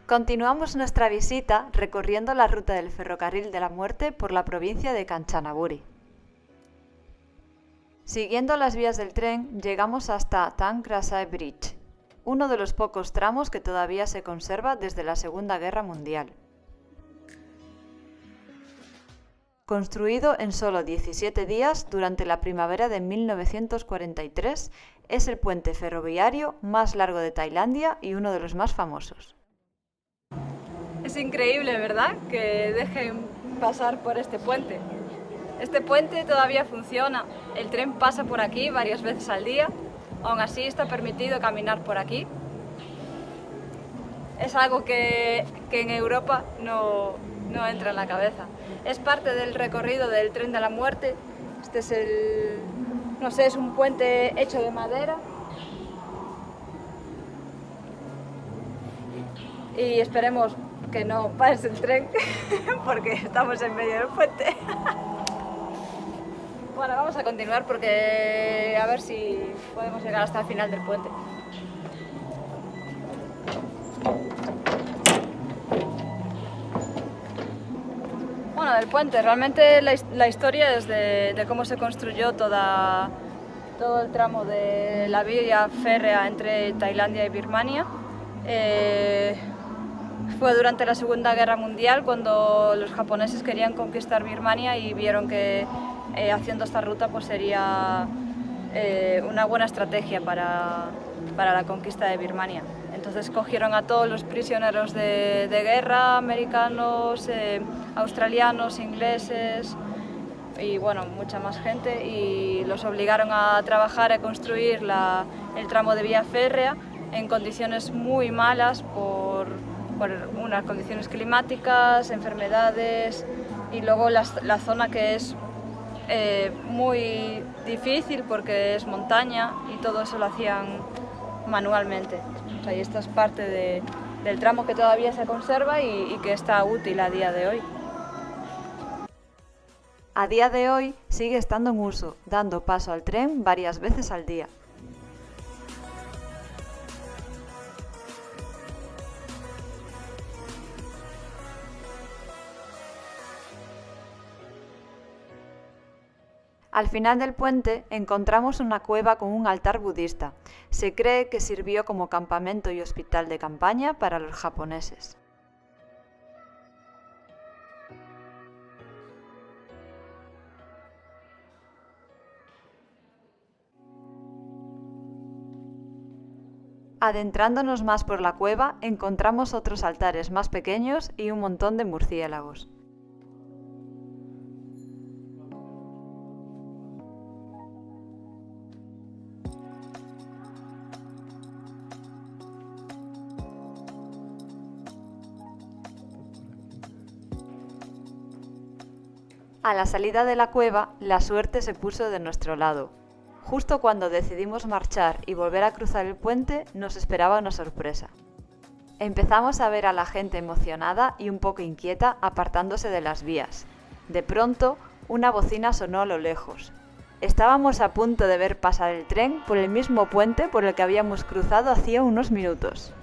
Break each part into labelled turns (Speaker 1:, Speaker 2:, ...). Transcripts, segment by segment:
Speaker 1: Continuamos nuestra visita recorriendo la ruta del ferrocarril de la muerte por la provincia de Kanchanaburi. Siguiendo las vías del tren, llegamos hasta Tangkrasai Bridge, uno de los pocos tramos que todavía se conserva desde la Segunda Guerra Mundial. Construido en solo 17 días durante la primavera de 1943, es el puente ferroviario más largo de Tailandia y uno de los más famosos.
Speaker 2: Es increíble, ¿verdad?, que dejen pasar por este puente. Este puente todavía funciona, el tren pasa por aquí varias veces al día, aún así está permitido caminar por aquí. Es algo que en Europa no entra en la cabeza. Es parte del recorrido del tren de la muerte. Este es es un puente hecho de madera. Y esperemos que no pase el tren, porque estamos en medio del puente. Bueno, vamos a continuar porque a ver si podemos llegar hasta el final del puente. Bueno, del puente, realmente la historia es de cómo se construyó todo el tramo de la vía férrea entre Tailandia y Birmania. Fue durante la Segunda Guerra Mundial cuando los japoneses querían conquistar Birmania y vieron que haciendo esta ruta pues sería una buena estrategia para la conquista de Birmania. Entonces cogieron a todos los prisioneros de guerra, americanos, australianos, ingleses y bueno, mucha más gente, y los obligaron a trabajar, a construir el tramo de vía férrea en condiciones muy malas por unas condiciones climáticas, enfermedades y luego la zona que es muy difícil porque es montaña y todo eso lo hacían manualmente. O sea, y esto es parte del tramo que todavía se conserva y que está útil a día de hoy.
Speaker 1: A día de hoy sigue estando en uso, dando paso al tren varias veces al día. Al final del puente encontramos una cueva con un altar budista. Se cree que sirvió como campamento y hospital de campaña para los japoneses. Adentrándonos más por la cueva, encontramos otros altares más pequeños y un montón de murciélagos. A la salida de la cueva, la suerte se puso de nuestro lado. Justo cuando decidimos marchar y volver a cruzar el puente, nos esperaba una sorpresa. Empezamos a ver a la gente emocionada y un poco inquieta apartándose de las vías. De pronto, una bocina sonó a lo lejos. Estábamos a punto de ver pasar el tren por el mismo puente por el que habíamos cruzado hacía unos minutos.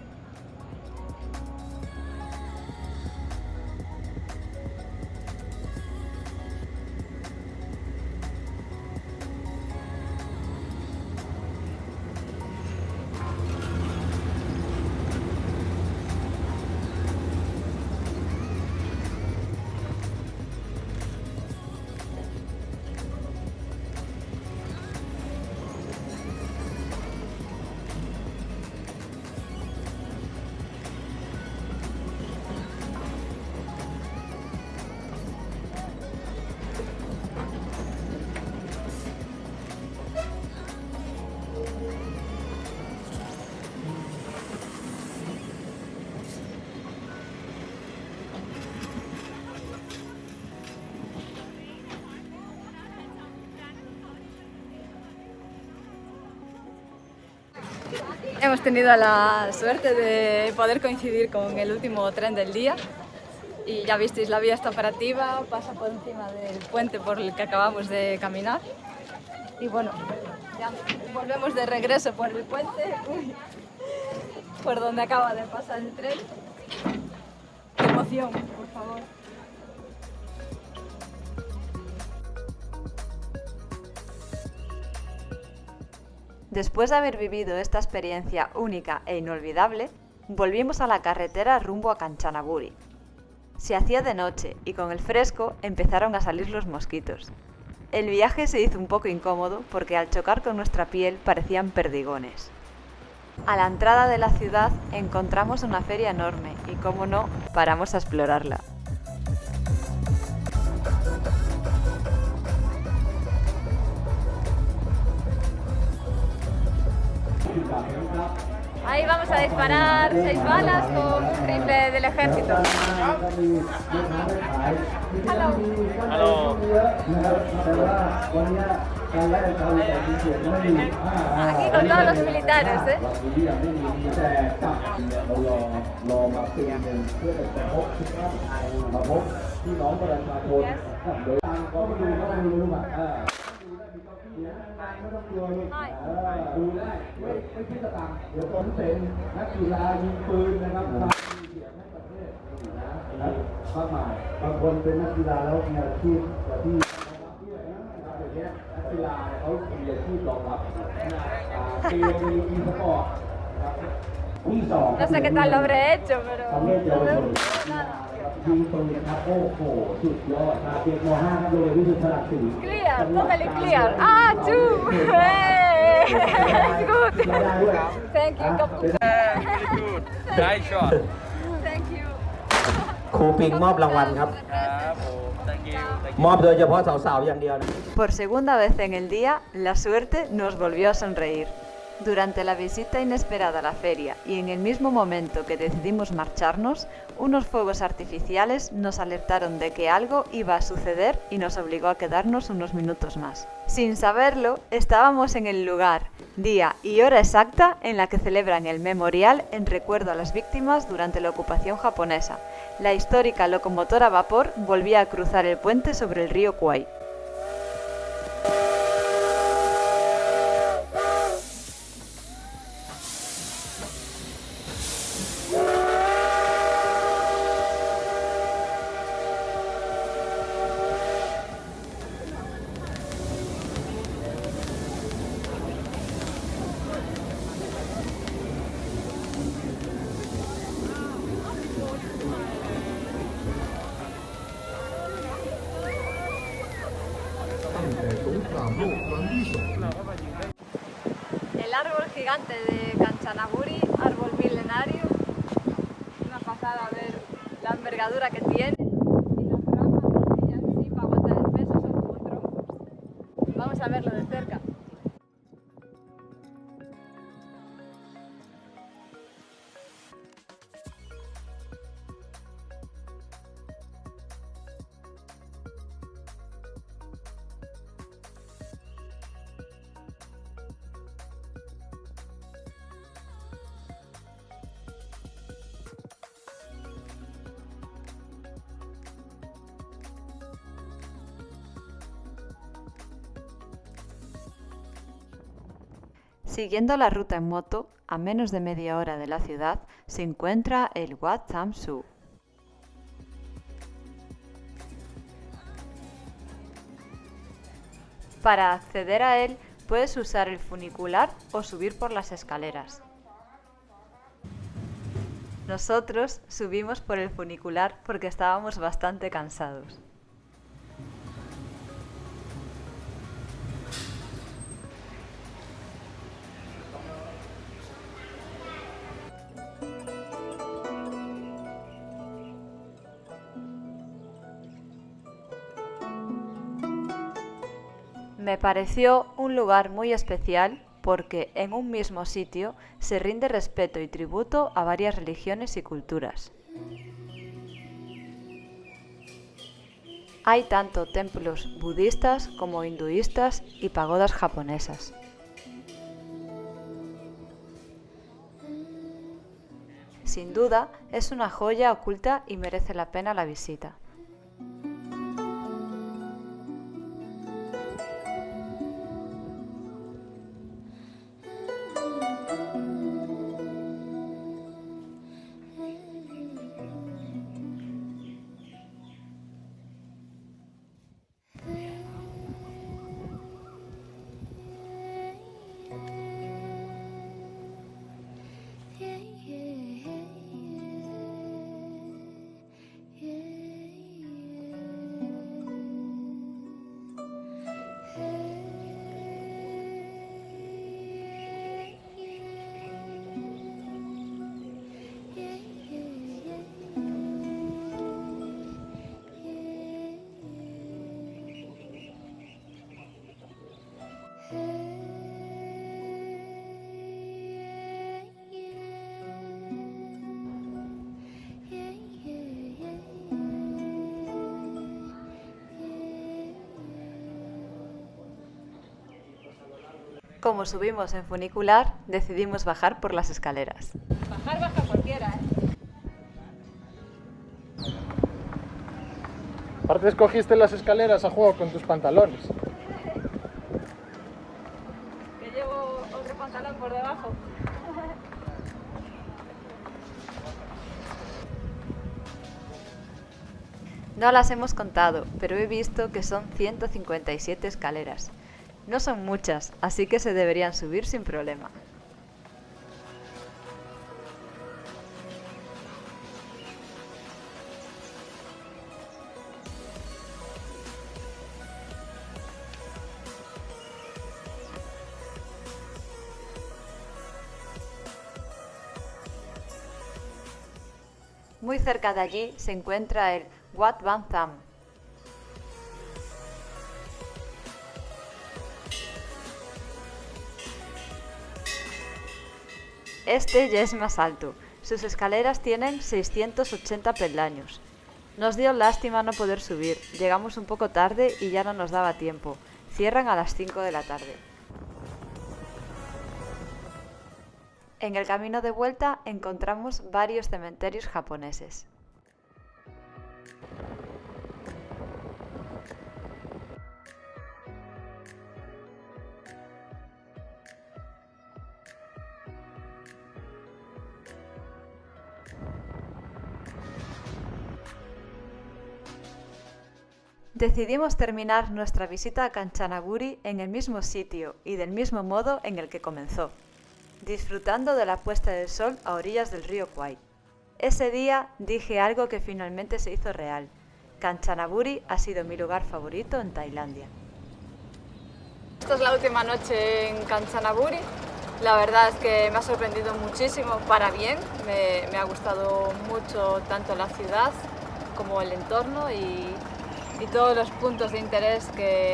Speaker 2: Hemos tenido la suerte de poder coincidir con el último tren del día y ya visteis, la vía está operativa, pasa por encima del puente por el que acabamos de caminar y bueno, ya volvemos de regreso por el puente, por donde acaba de pasar el tren. atención, por favor.
Speaker 1: Después de haber vivido esta experiencia única e inolvidable, volvimos a la carretera rumbo a Kanchanaburi. Se hacía de noche y con el fresco empezaron a salir los mosquitos. El viaje se hizo un poco incómodo porque al chocar con nuestra piel parecían perdigones. A la entrada de la ciudad encontramos una feria enorme y, como no, paramos a explorarla.
Speaker 2: Ahí vamos a disparar 6 balas con un rifle del ejército.
Speaker 3: Hello.
Speaker 2: Aquí con todos los militares, ¿eh? No sé qué tal lo habré hecho, pero no veo nada. Clear, totally clear. Ah, two! Hey! Good! Thank you, Captain.
Speaker 3: Nice shot.
Speaker 2: Thank you.
Speaker 4: ครูปิงมอบรางวัลครับ
Speaker 3: ครับผม thank you
Speaker 4: มอบโดยเฉพาะสาวๆอย่างเดียวนะ
Speaker 1: Por segunda vez en el día, la suerte nos volvió a sonreír. Durante la visita inesperada a la feria y en el mismo momento que decidimos marcharnos, unos fuegos artificiales nos alertaron de que algo iba a suceder y nos obligó a quedarnos unos minutos más. Sin saberlo, estábamos en el lugar, día y hora exacta en la que celebran el memorial en recuerdo a las víctimas durante la ocupación japonesa. La histórica locomotora a vapor volvía a cruzar el puente sobre el río Kwai. El árbol gigante de Kanchanaburi, árbol milenario, una pasada ver la envergadura que tiene y las ramas que ya sí para aguantar el peso son como troncos. Vamos a verlo de cerca. Siguiendo la ruta en moto, a menos de media hora de la ciudad, se encuentra el Wat Tham So. Para acceder a él, puedes usar el funicular o subir por las escaleras. Nosotros subimos por el funicular porque estábamos bastante cansados. Me pareció un lugar muy especial porque en un mismo sitio se rinde respeto y tributo a varias religiones y culturas. Hay tanto templos budistas como hinduistas y pagodas japonesas. Sin duda, es una joya oculta y merece la pena la visita. Como subimos en funicular, decidimos bajar por las escaleras.
Speaker 2: Baja cualquiera, ¿eh?
Speaker 5: Aparte escogiste las escaleras a juego con tus pantalones.
Speaker 2: Que llevo otro pantalón por debajo.
Speaker 1: No las hemos contado, pero he visto que son 157 escaleras. No son muchas, así que se deberían subir sin problema. Muy cerca de allí se encuentra el Wat Van Tham. Este ya es más alto. Sus escaleras tienen 680 peldaños. Nos dio lástima no poder subir. Llegamos un poco tarde y ya no nos daba tiempo. Cierran a las 5 de la tarde. En el camino de vuelta encontramos varios cementerios japoneses. Decidimos terminar nuestra visita a Kanchanaburi en el mismo sitio y del mismo modo en el que comenzó, disfrutando de la puesta del sol a orillas del río Kwai. Ese día dije algo que finalmente se hizo real. Kanchanaburi ha sido mi lugar favorito en Tailandia.
Speaker 2: Esta es la última noche en Kanchanaburi. La verdad es que me ha sorprendido muchísimo, para bien. Me ha gustado mucho tanto la ciudad como el entorno y todos los puntos de interés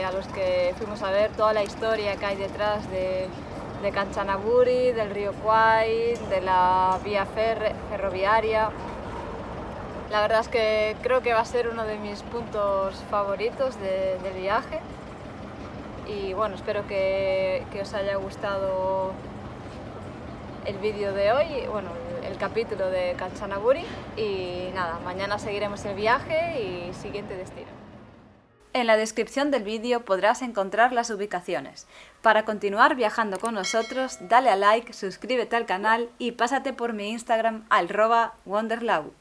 Speaker 2: a los que fuimos a ver, toda la historia que hay detrás de Kanchanaburi, del río Kwai, de la vía ferroviaria. La verdad es que creo que va a ser uno de mis puntos favoritos del viaje. Y bueno, espero que os haya gustado el vídeo de hoy, bueno, el capítulo de Kanchanaburi. Y nada, mañana seguiremos el viaje y siguiente destino. En la descripción del vídeo podrás encontrar las ubicaciones. Para continuar viajando con nosotros, dale a like, suscríbete al canal y pásate por mi Instagram @wonderlau.